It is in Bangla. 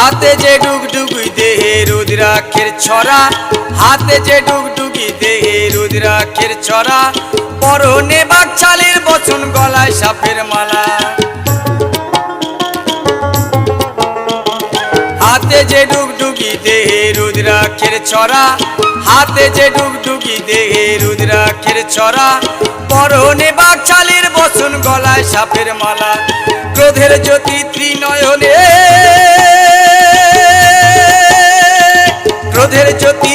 হাতে যে ডুগডুগি দেহে রুদ্রাক্ষের ছড়া, হাতে যে ডুগডুগি দেহে রুদ্রাক্ষের ছড়া, পরনে বাকছালের বচন গলায় সাপের মালা। হাতে যে ডুগডুগি দেহে রুদ্রাক্ষের ছড়া, হাতে যে ডুগডুগি দেহে রুদ্রাক্ষের ছড়া, পরনে বাকছালের বচন গলায় সাপের মালা। ক্রোধের জ্যোতি ত্রিনয়নে, ক্রোধের জ্যোতি